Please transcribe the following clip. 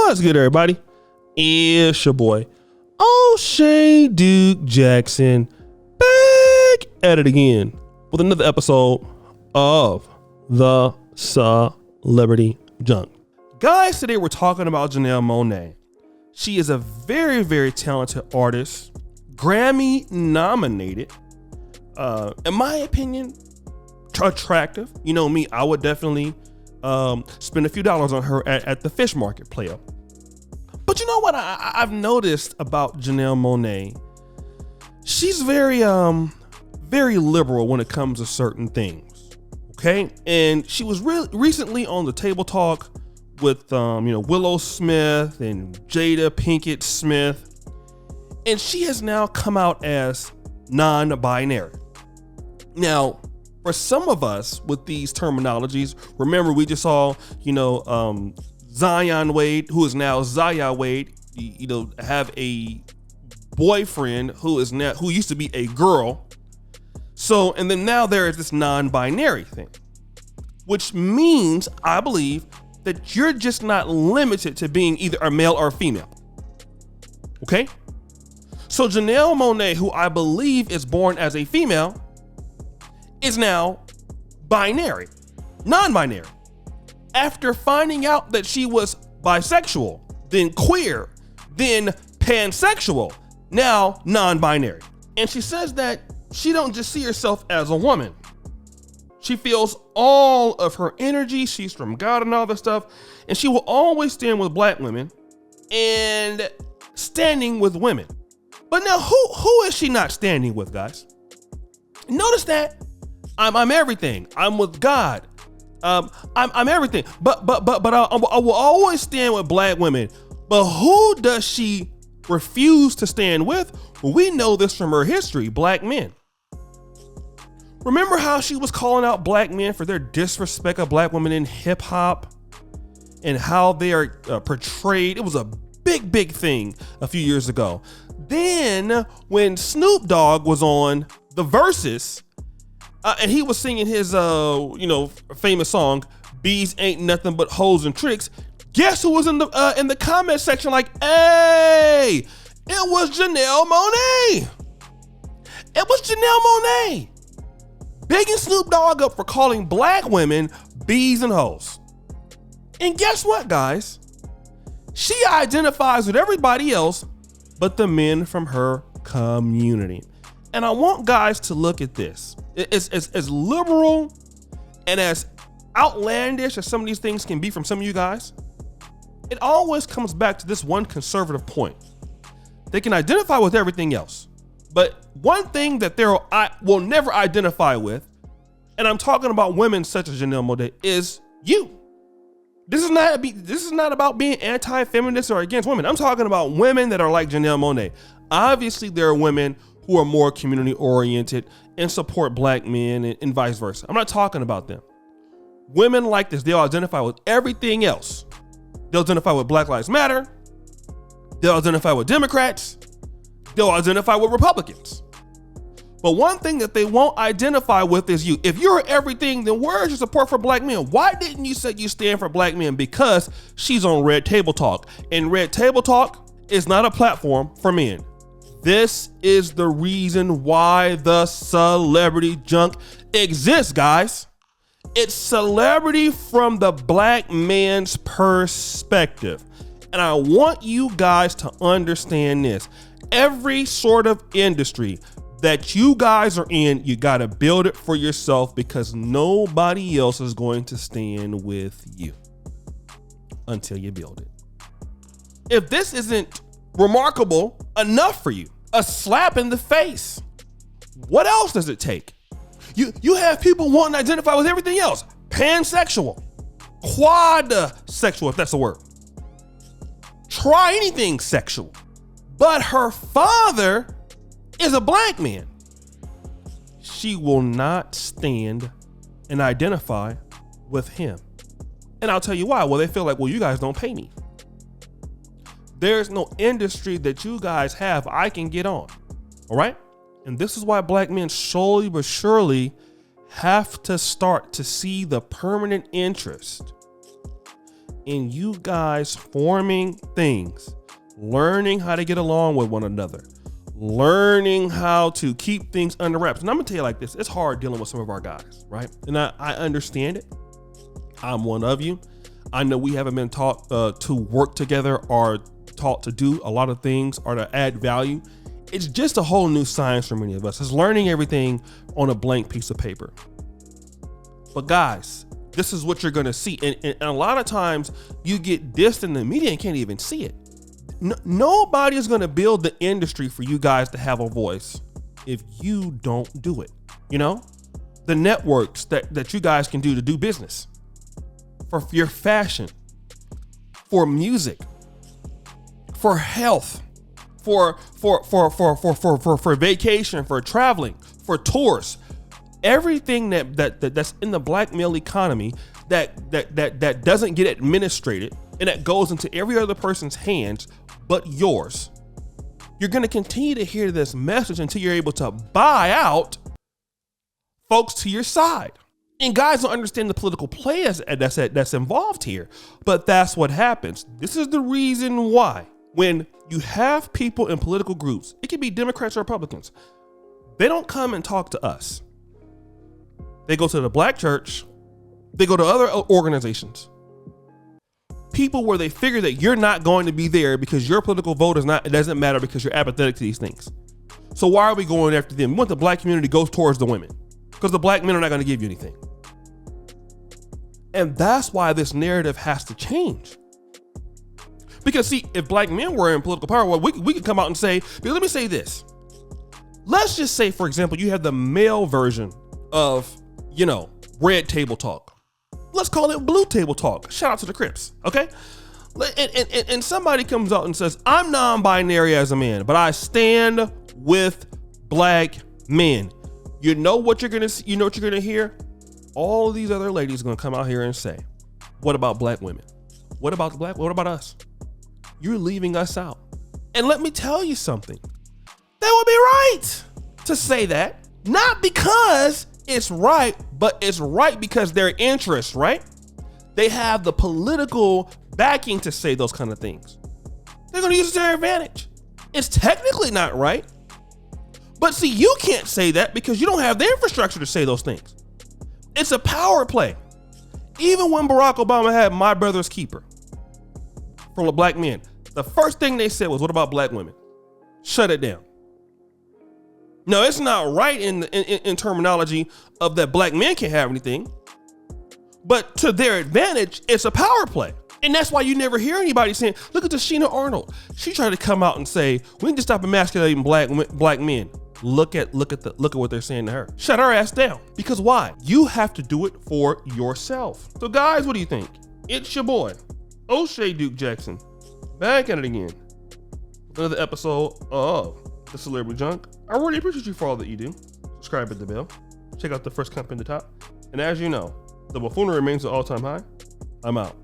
What's good, everybody? It's your boy, O'Shea Duke Jackson, back at it again with another episode of the Celebrity Junk. Guys, today we're talking about Janelle Monáe. She is a very, very talented artist, Grammy nominated, in my opinion, attractive. You know me, I would definitely spend a few dollars on her at the fish market player. But you know what I've noticed about Janelle Monáe? She's very liberal when it comes to certain things. Okay, and she was recently on the Table Talk with Willow Smith and Jada Pinkett Smith, and she has now come out as non-binary. Now, for some of us with these terminologies, remember we just saw, Zion Wade, who is now Zaya Wade, have a boyfriend who used to be a girl. So, and then now there is this non-binary thing, which means, I believe, that you're just not limited to being either a male or a female. Okay? So Janelle Monáe, who I believe is born as a female, is now binary, non-binary. After finding out that she was bisexual, then queer, then pansexual, now non-binary. And she says that she don't just see herself as a woman. She feels all of her energy. She's from God and all this stuff. And she will always stand with black women and standing with women. But now who is she not standing with, guys? Notice that. I'm everything. I'm with God. I'm everything. But I will always stand with black women. But who does she refuse to stand with? Well, we know this from her history, black men. Remember how she was calling out black men for their disrespect of black women in hip hop and how they are portrayed? It was a big thing a few years ago. Then when Snoop Dogg was on the Versus, and he was singing his, famous song, "Bees Ain't Nothing But Hoes and Tricks." Guess who was in the comment section like, "Hey, it was Janelle Monáe." It was Janelle Monáe, bigging Snoop Dogg up for calling black women bees and hoes. And guess what, guys? She identifies with everybody else but the men from her community. And I want guys to look at this. It's as liberal and as outlandish as some of these things can be from some of you guys. It always comes back to this one conservative point. They can identify with everything else, but one thing that I will never identify with, and I'm talking about women such as Janelle Monáe, is you. This is not about being anti-feminist or against women. I'm talking about women that are like Janelle Monáe. Obviously, there are women who are more community oriented and support black men and vice versa. I'm not talking about them. Women like this, they'll identify with everything else. They'll identify with Black Lives Matter. They'll identify with Democrats. They'll identify with Republicans. But one thing that they won't identify with is you. If you're everything, then where's your support for black men? Why didn't you say you stand for black men? Because she's on Red Table Talk. And Red Table Talk is not a platform for men. This is the reason why the Celebrity Junk exists, guys. It's celebrity from the black man's perspective. And I want you guys to understand this. Every sort of industry that you guys are in, you got to build it for yourself because nobody else is going to stand with you until you build it. If this isn't remarkable enough for you, a slap in the face, what else does it take? You have people wanting to identify with everything else. Pansexual, quad-sexual, if that's a word. Try anything sexual. But her father is a black man. She will not stand and identify with him. And I'll tell you why. Well, they feel like, well, you guys don't pay me. There's no industry that you guys have I can get on. All right? And this is why black men slowly but surely have to start to see the permanent interest in you guys forming things, learning how to get along with one another, learning how to keep things under wraps. And I'm gonna tell you like this, it's hard dealing with some of our guys, right? And I understand it. I'm one of you. I know we haven't been taught to work together or taught to do a lot of things or to add value. It's just a whole new science for many of us. It's learning everything on a blank piece of paper. But guys, this is what you're gonna see. And a lot of times you get dissed in the media and can't even see it. Nobody is gonna build the industry for you guys to have a voice if you don't do it. You know, the networks that you guys can do to do business, for your fashion, for music, for health, for vacation, for traveling, for tours, everything that's in the black male economy that doesn't get administrated and that goes into every other person's hands but yours. You're going to continue to hear this message until you're able to buy out folks to your side. And guys don't understand the political play that's involved here, but that's what happens. This is the reason why when you have people in political groups, it can be Democrats or Republicans, they don't come and talk to us. They go to the black church, they go to other organizations, people where they figure that you're not going to be there because your political vote it doesn't matter because you're apathetic to these things. So why are we going after them? We want the black community to go towards the women because the black men are not going to give you anything. And that's why this narrative has to change. Because see, if black men were in political power, well, we could come out and say, but let me say this. Let's just say, for example, you have the male version of, red table talk. Let's call it blue table talk. Shout out to the Crips, okay? And somebody comes out and says, I'm non-binary as a man, but I stand with black men. You know what you're gonna hear? All of these other ladies are gonna come out here and say, what about black women? What about us? You're leaving us out. And let me tell you something. That would be right to say that, not because it's right, but it's right because their interests, right? They have the political backing to say those kind of things. They're going to use it to their advantage. It's technically not right. But see, you can't say that because you don't have the infrastructure to say those things. It's a power play. Even when Barack Obama had My Brother's Keeper from the black men, the first thing they said was, what about black women? Shut it down. No, it's not right in terminology of that black men can't have anything, but to their advantage, it's a power play. And that's why you never hear anybody saying, look at Tashina Arnold. She tried to come out and say, we need to stop emasculating black men. Look at what they're saying to her. Shut her ass down. Because why? You have to do it for yourself. So guys, what do you think? It's your boy, O'Shea Duke Jackson, back at it again. Another episode of The Celebrity Junk. I really appreciate you for all that you do. Subscribe, hit the bell. Check out the first comment in the top. And as you know, the buffoonery remains at all-time high. I'm out.